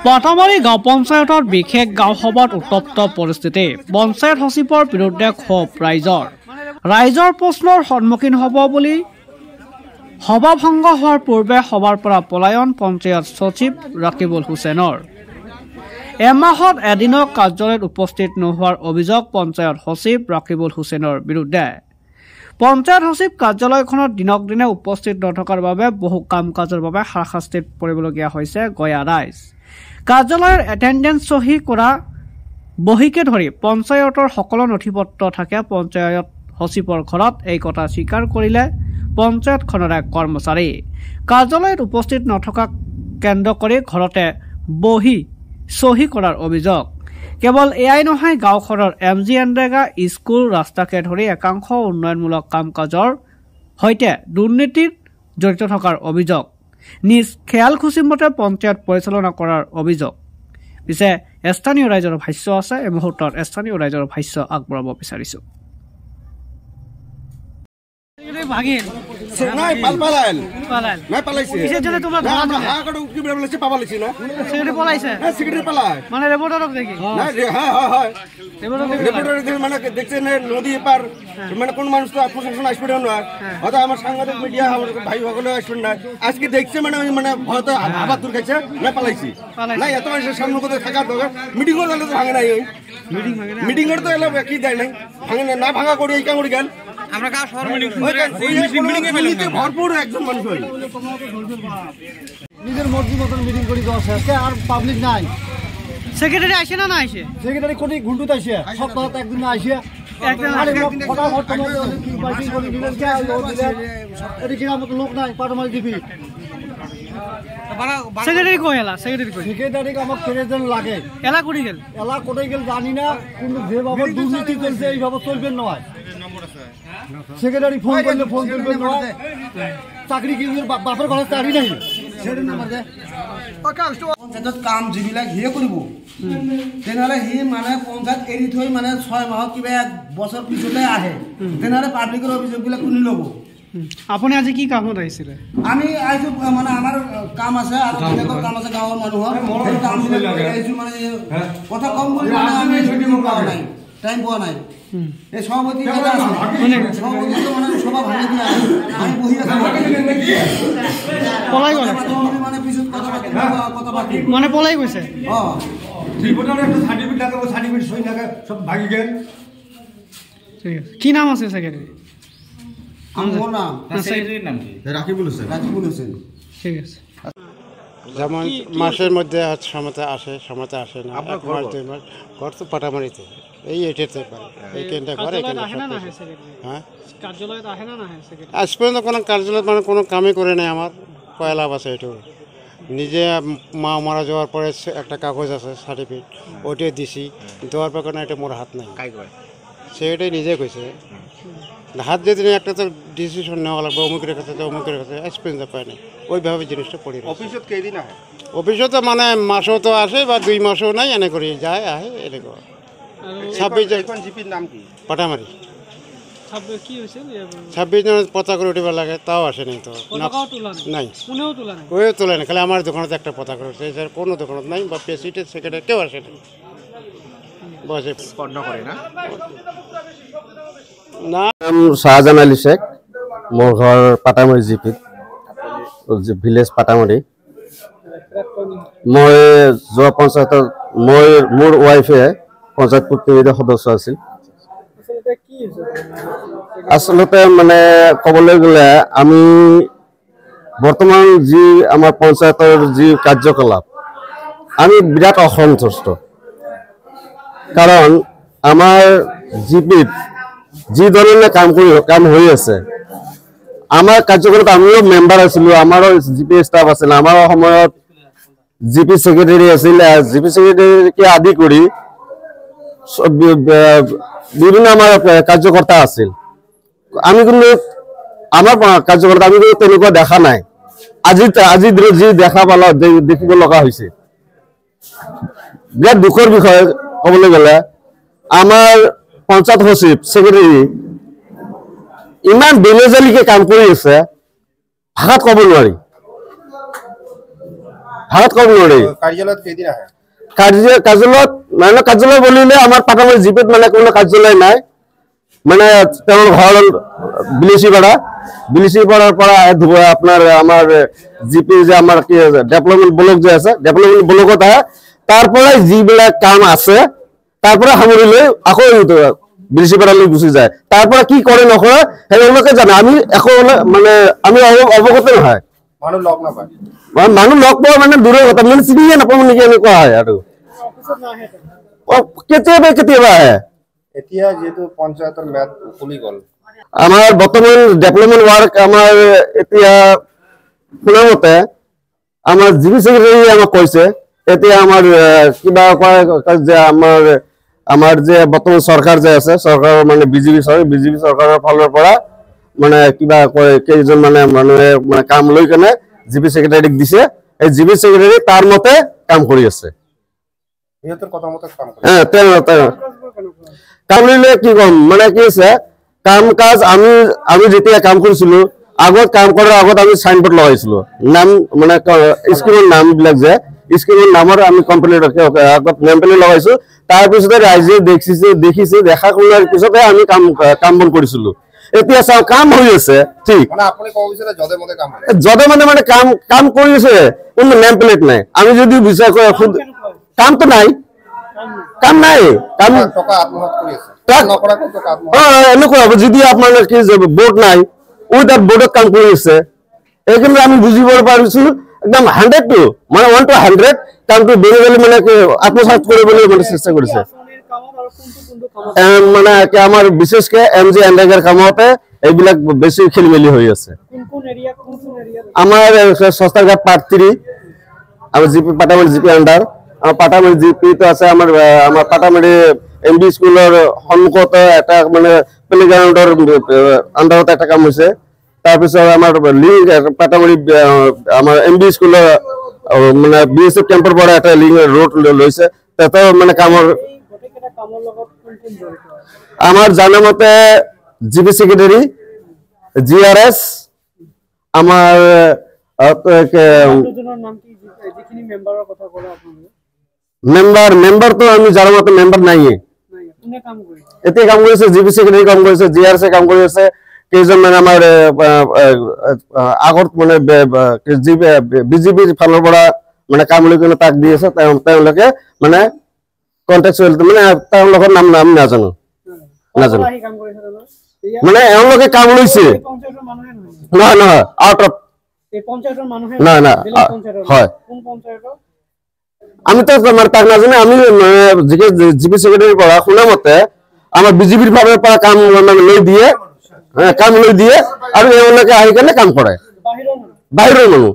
পাটামাৰী গাঁও পঞ্চায়তৰ বিশেষ গাঁও সভাত উত্তপ্ত পৰিস্থিতি পঞ্চায়ত সচিবৰ বিৰুদ্ধে ক্ষোভ ৰাইজৰ প্ৰশ্নৰ সন্মুখীন হ'ব বুলি সভা ভংগ হোৱাৰ পূৰ্বে সভাৰ পৰা পলায়ন পঞ্চায়ত সচিব ৰাকিবুল হুছেইনৰ এমাহত এদিনৰ কাৰ্যালয়ত উপস্থিত নোহোৱাৰ অভিযোগ পঞ্চায়ত সচিব ৰাকিবুল হুছেইনৰ বিৰুদ্ধে পঞ্চায়ত সচিব কাৰ্যালয়খনত দিনক দিনে উপস্থিত নথকাৰ বাবে বহু কাম কাজৰ বাবে হাৰাশাস্তিত পৰিবলগীয়া হৈছে গয়া ৰাইজ কাৰ্যালয়ৰ এটেণ্ডেন্স সহি কৰা বহিকে ধৰি পঞ্চায়তৰ সকলো নথিপত্ৰ থাকে পঞ্চায়ত সচিবৰ ঘৰত এই কথা স্বীকাৰ কৰিলে পঞ্চায়তখনৰ এক কৰ্মচাৰী কাৰ্যালয়ত উপস্থিত নথকা কেন্দ্ৰ কৰি ঘৰতে বহি সহি কৰাৰ অভিযোগ কেৱল এয়াই নহয় গাঁওখনৰ এমজি এনৰেগা স্কুল ৰাস্তাকে ধৰি একাংশ উন্নয়নমূলক কাম কাজৰ সৈতে দুৰ্নীতিত জড়িত থকাৰ অভিযোগ নিজ খেয়াল খুচিমতে পঞ্চায়ত পৰিচালনা কৰাৰ অভিযোগ পিছে স্থানীয় ৰাইজৰ ভাষ্য আছে এই মুহূৰ্তত স্থানীয় ৰাইজৰ ভাষ্য আগবঢ়াব বিচাৰিছো নাই পালাইল নাই পালাইছে কিসের জন্য তোমরা ধরা দিলে হাকাটো কি বলেছে পাবা লাইছে না সেক্রেটারি পলাইছে হ্যাঁ সেক্রেটারি পালাই মানে রিপোর্টারক দেখি না হ্যাঁ হ্যাঁ হ্যাঁ রিপোর্টার মানে দেখছেন নদী পার মানে কোন মানুষ তো প্রশাসন আসবে না হয়তো আমার সাংবাদিক মিডিয়া আমার ভাই সকলে আসবে না আজকে দেখছে মানে মানে হয়তো আবার দূর গেছে না পালাইছি না এত মানুষের সামনে কোথায় থাকার দরকার মিটিং করলে তো ভাঙে নাই মিটিং এর তো এলো কি দেয় নাই ভাঙে না ভাঙা করে এই কাম করে গেল আমরা কা শহর মিটিং এ পেলাম ভরপুর একজন মানুষ হই নিজের মর্জি মতন মিটিং করি তো আছে আর পাবলিক নাই সেক্রেটারি আসে না আইছে সেক্রেটারি কোটি ঘুন্টুতে আসে সপ্তাহে একদিন আসে একদিন আরে ফটাফট কি পার্টি করে দিলেন কে এর কি মত লোক নাই পাটমারি দিবি সেক্রেটারি কইলা সেক্রেটারি আমার প্রেসিডেন্ট লাগে এলা কোটি গেল জানি না কিন্তু যেভাবে দুর্নীতি চলছে এইভাবে চলবে নয় সেক্রেটারি ফোন করলে ফোন করবে নয় চাকরি কি বাপের ঘরে চাকরি নাই সেটা নাম্বার দে পঞ্চায়তত কাম যিবিলাক হিয়ে কৰিব তেনেহ'লে সি মানে পঞ্চায়ত এৰি থৈ মানে 6 মাহত কিবা 1 বছৰ পিছতে আহে তেনেহ'লে পাব্লিকৰ অভিযোগবিলাক কোনে ল'ব আপুনি আজি কি কামত আহিছিলে আমি আইছো মানে আমাৰ কাম আছে আৰু বেলেগৰ কাম আছে গাঁৱৰ মানুহৰ কাম আইছো মানে কথা কম বুলি মানে আমি ছুটি পোৱা নাই টাইম পোৱা নাই এই সভাপতি কথা আছে মানে সভাপতি তো মানে সভা ভাঙি দিয়া আমি বহি আছো পলাই গ'ল মানে পিছত কথা বাকি মানে পলাই গৈছে রিপোর্টার একটা সার্টিফিকেট লাগাবো সার্টিফিকেট সই লাগা সব ভাগি গেল ঠিক আছে কি নাম আছে সেক্রেটারি আমার নাম সেক্রেটারির নাম কি রাকিবুল হোসেন ঠিক আছে যেমন মাসের মধ্যে সমতে আসে না এক মাস 2 মাস ঘর তো পাটামারিতে এই এটাতে পারে এই কেন্দ্রে করে হ্যাঁ কার্যালয়ত আহে না সেক্রেটারি আজ পর্যন্ত কোনো কার্যালয় মানে কোনো কামই করে নাই আমার পয়লা আছে এটু নিজে মা মারা যাওয়ার পরে একটা কাগজ আছে সার্টিফিকেট ওইটাই দিছি দেওয়ার পর কোনো এটা মোর হাত নাই সেটাই নিজে কইছে হাত যদি একটা তো ডিসিশন নেওয়া লাগবে অমুকের কাছে আজ পর্যন্ত পায় না ওইভাবে জিনিসটা পড়ি অফিসত কেদিন আহে অফিসত মানে মাসও তো আসে বা 2 মাসও নাই এনে করে যায় আহে এরকম 26 এখন জিপির নাম কি পাটামারি 26 কি হইছে 26 জন পতা করে উঠিবার লাগে তাও আসে নাই তো নাই ওইও তোলা না খালি আমার দোকানে একটা পতা করে উঠছে স্যার কোনো দোকানত নাই বা প্রেসিডেন্ট সেক্রেটারি কেউ আসে না বসে স্পন্দ করে না নাম শাহজাহান আলী শেখ মোৰ ঘৰ পাটামাৰী জিপিত ভিলেজ পাটামাৰী মই যোৱা পঞ্চায়তৰ মোৰ ৱাইফে পঞ্চায়ত প্ৰতিনিধি সদস্য আছিল আসলতে মানে ক'বলৈ গ'লে আমি বৰ্তমান যি আমাৰ পঞ্চায়তৰ যি কাৰ্যকলাপ আমি বিৰাট অসন্তুষ্ট কাৰণ আমাৰ জিপিত যি ধৰণে কাম হৈ আছে আমাৰ কাৰ্যকলাপত আমিও মেম্বাৰ আছিলোঁ আমাৰো জিপি ষ্টাফ আছিল আমাৰ সময়ত জিপি সেক্ৰেটাৰী আছিল জিপি সেক্ৰেটাৰীকে আদি কৰি বিভিন্ন আমাৰ কাৰ্যকৰ্তা আছিল আমি কিন্তু আমাৰ কাৰ্যকৰ্তা আমি কিন্তু তেনেকুৱা দেখা নাই আজি দিনত যি দেখা পালা দেখিব লগা হৈছে বিৰাট দুখৰ বিষয় ক'বলৈ গ'লে আমাৰ পঞ্চায়ত সচিব সেক্ৰেটাৰী ইমান বেলেজালিকে কাম কৰি আছে ভাষাত ক'ব নোৱাৰি ভাড়াত কম নোৱাৰি কাৰ্যালয়ত কেইদিন আহে কাৰ্যালয়ত মানে কাৰ্যালয় বুলিলে আমাৰ পাটামাৰী জিপিত মানে কোনো কাৰ্যালয় নাই মানে তেওঁৰ ঘৰ বিলিচিপাৰাৰ পৰা আপোনাৰ আমাৰ জিপি যে আমাৰ কি ডেভেলপমেণ্ট ব্লক যে আছে ডেভেলপমেণ্ট ব্লকত আহে তাৰ পৰাই যিবিলাক কাম আছে তাৰ পৰা সামৰি লৈ আকৌ বিলিচিপাৰালৈ গুচি যায় তাৰ পৰা কি কৰে নকৰে সেইলোকে জানে আমি একো মানে আমি অৱগত নহয় মানুহ লগ নাপায় মানুহ লগ পোৱা মানে দূৰৰ কথা মানে চিনিয়ে নাপাওঁ নেকি এনেকুৱা হয় আৰু কেতিয়াবা আহে এতিয়া যেহেতু পঞ্চায়তৰ ম্যাদ খুলি গ'ল আমাৰ বৰ্তমান ডেভেলপমেণ্ট ৱাৰ্ক আমাৰ এতিয়া শুনা মতে আমাৰ জিপি ছেক্ৰেটাৰী আমাক কৈছে এতিয়া আমাৰ কিবা যে আমাৰ যে বৰ্তমান চৰকাৰ যে আছে চৰকাৰৰ মানে বিজেপি চৰকাৰৰ ফালৰ পৰা মানে কিবা কয় কেইজন মানে মানুহে মানে কাম লৈ কেনে জিপি ছেক্ৰেটাৰীক দিছে এই জিপি ছেক্ৰেটাৰী তাৰ মতে কাম কৰি আছে ইহঁতৰ কথা মতে কাম কৰে কাম কৰিলে কি কম মানে কি আছে কাম কাজ আমি যেতিয়া কাম কৰিছিলো আগত কাম কৰাৰ আগত আমি সাইনবোৰ্ড লগাইছিলো নাম মানে স্কিমৰ নামবিলাক যে স্কিমৰ নামৰ আমি কমপ্লিট আগত নেম প্লেট লগাইছো তাৰ পিছতে ৰাইজে দেখিছে দেখা কৰাৰ পিছতে আমি কাম বন কৰিছিলো এতিয়া চাও কাম হৈ আছে ঠিক মানে আপুনি কব বিচাৰে যদে মানে কাম কৰি আছে কোনো নেম প্লেট নাই আমি যদি বিচাৰ কৰে কামটো নাই কাম নাই কাম টকা আত্মসাৎ কৰি আছে এনেকুৱা হ'ব যদি আপোনাৰ কি বোৰ্ড নাই উইদাউট বোৰ্ডত কাম কৰি আছে এইকাৰণে আমি বুজিব পাৰিছো একদম 100 মানে 1 to 100 কামটো বেৰিবেলি মানে আত্মসাৎ কৰিবলৈ মানে চেষ্টা কৰিছে মানে আমাৰ বিশেষকৈ এমজি এনৰেগাৰ কামতে এইবিলাক বেছি খেলিমেলি হৈ আছে আমাৰ সস্তাঘাট পাৰ্ট 3 আমাৰ GP Patamari GP under Patamari জিপিটো আছে আমাৰ পাটামাৰী এমবি স্কুলৰ সন্মুখতে এটা মানে প্লেগ্ৰাউণ্ডৰ আণ্ডাৰত এটা কাম হৈছে তাৰপিছত আমাৰ লিংক পাটামাৰী আমাৰ এমবি স্কুলৰ মানে বিএসএফ কেম্পৰ পৰা এটা লিংক ৰোড লৈছে তাতে মানে কামৰ আমাৰ জানামতে জিপি ছেক্ৰেটাৰী জিআৰএছ আমাৰ মেম্বাৰ তো আমি জানাৰ মতো মেম্বাৰ নাই এতিয়া কাম কৰিছে জিপি ছেক্ৰেটাৰী কাম কৰিছে জিআৰএছ কাম কৰি আছে কেইজন মানে আমাৰ আগত মানে বিজেপিৰ ফালৰ পৰা মানে কাম লৈ কিনে তাক দি আছে তেওঁলোকে মানে কন্ট্ৰেকচুৱেল মানে তেওঁলোকৰ নাম নাজানো মানে এওঁলোকে কাম লৈছে নহয় আউট অফ না হয় আমি তো তাক নাজানে আমি জিপি ছেক্ৰেটাৰীৰ পৰা শুনা মতে আমাৰ বিজেপিৰ ফালৰ পৰা কাম লৈ দিয়ে আৰু এওঁলোকে আহি কেনে কাম কৰে বাহিৰৰ মানুহ